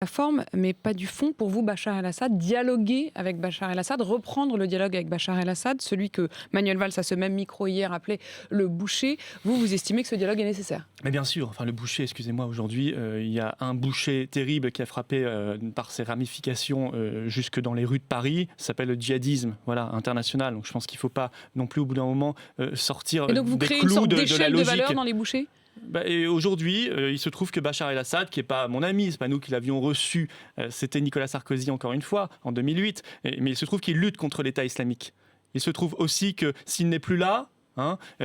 La forme, mais pas du fond. Pour vous, Bachar el-Assad, dialoguer avec Bachar el-Assad, reprendre le dialogue avec Bachar el-Assad, celui que Manuel Valls, à ce même micro hier, appelait le boucher, vous estimez que ce dialogue est nécessaire? Mais bien sûr, enfin le boucher, excusez-moi, aujourd'hui, il y a un boucher terrible qui a frappé par ses ramifications jusque dans les rues de Paris, ça s'appelle le djihadisme, voilà, international. Donc je pense qu'il ne faut pas non plus au bout d'un moment sortir Et donc vous des créez une clous sorte de la d'échelle de logique. valeur dans les bouchers? Et aujourd'hui, il se trouve que Bachar el-Assad, qui n'est pas mon ami, c'est pas nous qui l'avions reçu, c'était Nicolas Sarkozy encore une fois, en 2008, mais il se trouve qu'il lutte contre l'État islamique. Il se trouve aussi que s'il n'est plus là,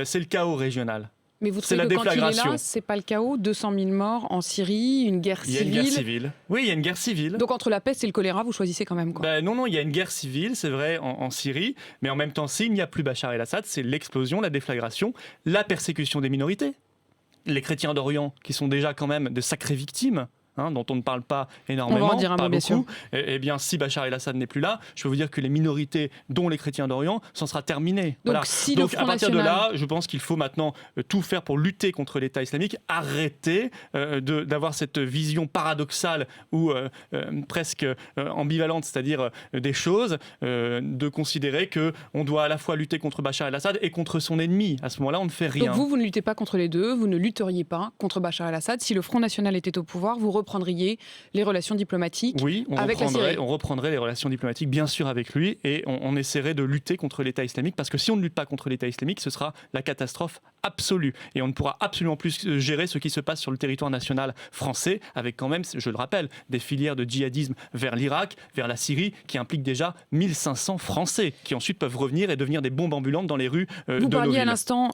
c'est le chaos régional. Mais vous C'est trouvez la que quand il est déflagration. là, c'est pas le chaos? 200 000 morts en Syrie, une guerre Il y a civile. une guerre civile. Oui, il y a une guerre civile. Donc entre la peste et le choléra, vous choisissez quand même quoi? Non, il y a une guerre civile, c'est vrai, en Syrie, mais en même temps, s'il n'y a plus Bachar el-Assad, c'est l'explosion, la déflagration, la persécution des minorités. Les chrétiens d'Orient, qui sont déjà quand même de sacrées victimes, dont on ne parle pas énormément, On va en dire un pas mot, bien sûr. beaucoup. Eh bien, si Bachar el-Assad n'est plus là, je peux vous dire que les minorités, dont les chrétiens d'Orient, s'en sera terminé. Donc, Voilà. si le Front à partir de National... là, je pense qu'il faut maintenant tout faire pour lutter contre l'État islamique, arrêter d'avoir cette vision paradoxale ou presque ambivalente, c'est-à-dire des choses, de considérer qu'on doit à la fois lutter contre Bachar el-Assad et contre son ennemi. À ce moment-là, on ne fait rien. Donc vous ne luttez pas contre les deux, vous ne lutteriez pas contre Bachar el-Assad. Si le Front National était au pouvoir, vous reprendriez les relations diplomatiques avec la Syrie? On reprendrait les relations diplomatiques, bien sûr, avec lui, et on essaierait de lutter contre l'État islamique, parce que si on ne lutte pas contre l'État islamique, ce sera la catastrophe absolue. Et on ne pourra absolument plus gérer ce qui se passe sur le territoire national français, avec quand même, je le rappelle, des filières de djihadisme vers l'Irak, vers la Syrie, qui impliquent déjà 1500 Français, qui ensuite peuvent revenir et devenir des bombes ambulantes dans les rues de nos villes. Vous parliez à l'instant